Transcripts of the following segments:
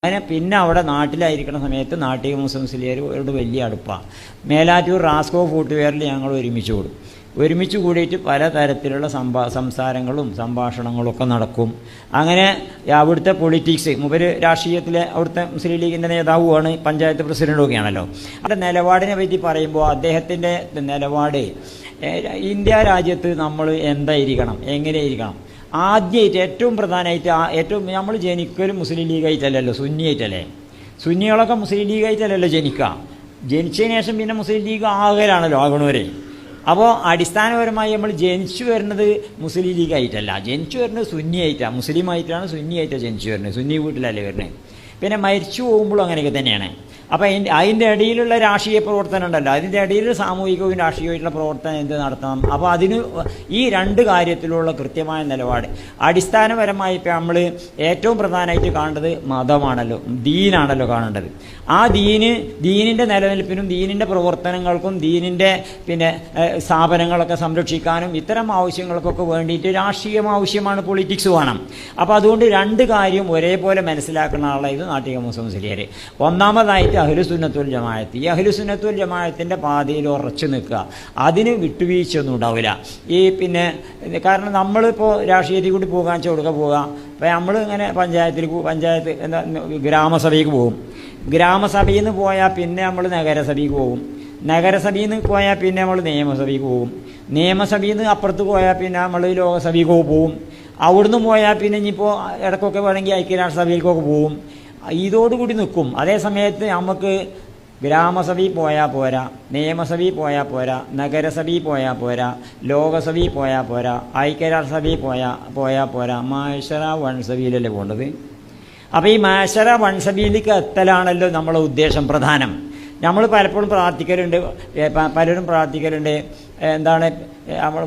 അങ്ങനെ പിന്നെ അവിടെ നാട്ടിലായിരിക്കുന്ന സമയത്ത് നാട്ടിക മുസ്ലിംസിലേരോട് വലിയ അടുപ്പാണ്. മേലാറ്റൂർ റാസ്കോ ഫുട്വെയറിൽ ഞങ്ങൾ ഒരുമിച്ച് കൂടിയിട്ട് പലതരത്തിലുള്ള സംസാരങ്ങളും സംഭാഷണങ്ങളൊക്കെ നടക്കും. അങ്ങനെ അവിടുത്തെ പൊളിറ്റിക്സ്, മൂപ്പര് രാഷ്ട്രീയത്തിലെ അവിടുത്തെ മുസ്ലിം ലീഗിൻ്റെ നേതാവുമാണ്, പഞ്ചായത്ത് പ്രസിഡൻ്റൊക്കെയാണല്ലോ. അവിടെ നിലപാടിനെ പറ്റി പറയുമ്പോൾ അദ്ദേഹത്തിൻ്റെ നിലപാട് ഇന്ത്യ രാജ്യത്ത് നമ്മൾ എന്തായിരിക്കണം, എങ്ങനെയിരിക്കണം, ആദ്യമായിട്ട് ഏറ്റവും പ്രധാനമായിട്ട് നമ്മൾ ജനിക്കലും മുസ്ലിം ലീഗായിട്ടല്ലല്ലോ, സുന്നിയായിട്ടല്ലേ. സുന്നികളൊക്കെ മുസ്ലിം ലീഗായിട്ടല്ലല്ലോ ജനിച്ചതിന് ശേഷം പിന്നെ മുസ്ലിം ലീഗ് ആകണവരെ. അപ്പോൾ അടിസ്ഥാനപരമായി നമ്മൾ ജനിച്ചു വരുന്നത് മുസ്ലിം ലീഗായിട്ടല്ല, ജനിച്ചു വരുന്നത് സുന്നിയായിട്ടാണ്, മുസ്ലിമായിട്ടാണ്, സുന്നിയായിട്ടാണ് ജനിച്ചു വരുന്നത്, സുന്നി വീട്ടിലല്ലേ വരുന്നത്. പിന്നെ മരിച്ചു പോകുമ്പോഴും അങ്ങനെയൊക്കെ തന്നെയാണ്. അപ്പോൾ അതിൻ്റെ ഇടയിലുള്ള രാഷ്ട്രീയ പ്രവർത്തനം ഉണ്ടല്ലോ, അതിൻ്റെ ഇടയിൽ സാമൂഹികവും രാഷ്ട്രീയമായിട്ടുള്ള പ്രവർത്തനം എന്ത് നടത്തണം. അപ്പോൾ അതിന് ഈ രണ്ട് കാര്യത്തിലുള്ള കൃത്യമായ നിലപാട്. അടിസ്ഥാനപരമായി ഇപ്പോൾ നമ്മൾ ഏറ്റവും പ്രധാനമായിട്ട് കാണേണ്ടത് മതമാണല്ലോ, ദീനാണല്ലോ കാണേണ്ടത്. ആ ദീനിൻ്റെ നിലനിൽപ്പിനും ദീനിൻ്റെ പ്രവർത്തനങ്ങൾക്കും ദീനിൻ്റെ സ്ഥാപനങ്ങളൊക്കെ സംരക്ഷിക്കാനും ഇത്തരം ആവശ്യങ്ങൾക്കൊക്കെ വേണ്ടിയിട്ട് രാഷ്ട്രീയം ആവശ്യമാണ്, പൊളിറ്റിക്സ് വേണം. അപ്പോൾ അതുകൊണ്ട് രണ്ട് കാര്യം ഒരേപോലെ മനസ്സിലാക്കുന്ന ആളെ ഇത് നാട്ടിക മുസ്ലിംസിലേർ. ഒന്നാമതായിട്ട് അഹ്ലുസുന്നത്തുൽ ജമാഅത്ത്, ഈ അഹ്ലുസുന്നത്തുൽ ജമാഅത്തിൻ്റെ പാതയിൽ ഉറച്ചു നിൽക്കുക, അതിന് വിട്ടുവീഴ്ചയൊന്നും ഉണ്ടാവില്ല. കാരണം നമ്മളിപ്പോൾ രാഷ്ട്രീയത്തിൽ കൂടി പോകാൻ പോകാം. അപ്പോൾ നമ്മൾ ഇങ്ങനെ പഞ്ചായത്ത് എന്താ ഗ്രാമസഭയ്ക്ക് പോകും, ഗ്രാമസഭയിൽ നിന്ന് പോയാൽ പിന്നെ നമ്മൾ നഗരസഭയ്ക്ക് പോകും, നഗരസഭയിൽ നിന്ന് പോയാൽ പിന്നെ നമ്മൾ നിയമസഭയ്ക്ക് പോകും, നിയമസഭയിൽ നിന്ന് അപ്പുറത്ത് പോയാൽ പിന്നെ നമ്മൾ ലോകസഭയ്ക്ക് പോകും, അവിടുന്ന് പോയാൽ പിന്നെ ഇനിയിപ്പോൾ ഇടയ്ക്കൊക്കെ വേണമെങ്കിൽ ഐക്യരാഷ്ട്രസഭയിലേക്കൊക്കെ പോകും. ഇതോടുകൂടി നിൽക്കും. അതേ സമയത്ത് നമുക്ക് ഗ്രാമസഭയിൽ പോയാൽ പോരാ, നിയമസഭയിൽ പോയാൽ പോരാ, നഗരസഭയിൽ പോയാൽ പോരാ, ലോകസഭയിൽ പോയാൽ പോരാ, ഐക്യരാഷ്ട്രസഭയിൽ പോയാൽ പോരാ, മാഷറ വൻസഭയിലല്ലേ പോകേണ്ടത്. അപ്പോൾ ഈ മാഷറ വൻസഭയിലേക്ക് എത്തലാണല്ലോ നമ്മളെ ഉദ്ദേശം പ്രധാനം. നമ്മൾ പലപ്പോഴും പലരും പ്രാർത്ഥിക്കലുണ്ട്, എന്താണ് നമ്മൾ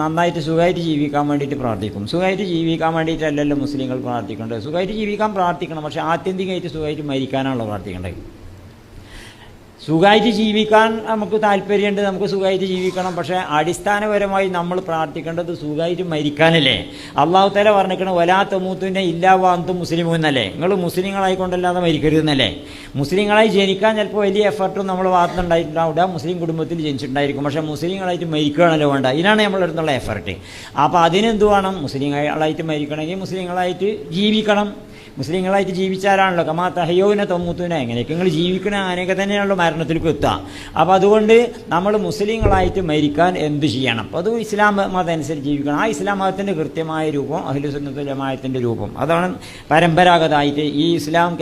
നന്നായിട്ട് സുഖമായിട്ട് ജീവിക്കാൻ വേണ്ടിയിട്ട് പ്രാർത്ഥിക്കും. സുഖമായിട്ട് ജീവിക്കാൻ വേണ്ടിയിട്ടല്ലല്ലോ മുസ്ലിങ്ങൾ പ്രാർത്ഥിക്കേണ്ടത്. സുഖമായിട്ട് ജീവിക്കാൻ പ്രാർത്ഥിക്കണം, പക്ഷേ ആത്യന്തികമായിട്ട് സുഖമായിട്ട് മരിക്കാനാണല്ലോ പ്രാർത്ഥിക്കേണ്ടത്. സുഖമായിട്ട് ജീവിക്കാൻ നമുക്ക് താല്പര്യമുണ്ട്, നമുക്ക് സുഖമായിട്ട് ജീവിക്കണം, പക്ഷേ അടിസ്ഥാനപരമായി നമ്മൾ പ്രാർത്ഥിക്കേണ്ടത് സുഖമായിട്ട് മരിക്കാനല്ലേ. അള്ളാഹു തആല പറഞ്ഞിരിക്കണം വലാ തമൂതുന്ന ഇല്ലാ വഅൻതും മുസ്ലിമൂൻ എന്നല്ലേ. നിങ്ങൾ മുസ്ലിങ്ങളായിക്കൊണ്ടല്ലാതെ മരിക്കരുതെന്നല്ലേ. മുസ്ലിങ്ങളായി ജനിക്കാൻ ചിലപ്പോൾ വലിയ എഫർട്ടും നമ്മൾ ഭാഗത്തുനിന്നുണ്ടായിട്ടുണ്ടാവില്ല, മുസ്ലിം കുടുംബത്തിൽ ജനിച്ചിട്ടുണ്ടായിരിക്കും, പക്ഷേ മുസ്ലിങ്ങളായിട്ട് മരിക്കുകയാണല്ലോ വേണ്ട. ഇതിനാണ് നമ്മളെടുത്തുള്ള എഫർട്ട്. അപ്പോൾ അതിനെന്ത് വേണം? മുസ്ലിങ്ങളായിട്ട് മരിക്കണമെങ്കിൽ മുസ്ലിങ്ങളായിട്ട് ജീവിക്കണം. മുസ്ലിങ്ങളായിട്ട് ജീവിച്ചാലാണല്ലോ കമാ തഹയ്യോന തമ്മൂത്തൂന, എങ്ങനെയൊക്കെ നിങ്ങൾ ജീവിക്കണ അങ്ങനെയൊക്കെ തന്നെയാണല്ലോ മരണത്തിലേക്ക് എത്തുക. അപ്പോൾ അതുകൊണ്ട് നമ്മൾ മുസ്ലിങ്ങളായിട്ട് മരിക്കാൻ എന്ത് ചെയ്യണം? അപ്പോൾ അത് ഇസ്ലാം മതം അനുസരിച്ച് ജീവിക്കണം. ആ ഇസ്ലാം മതത്തിൻ്റെ കൃത്യമായ രൂപം അഹ്ലുസുന്നത്തുൽ ജമാഅത്തിൻ്റെ രൂപം, അതാണ് പരമ്പരാഗതമായിട്ട് ഈ ഇസ്ലാം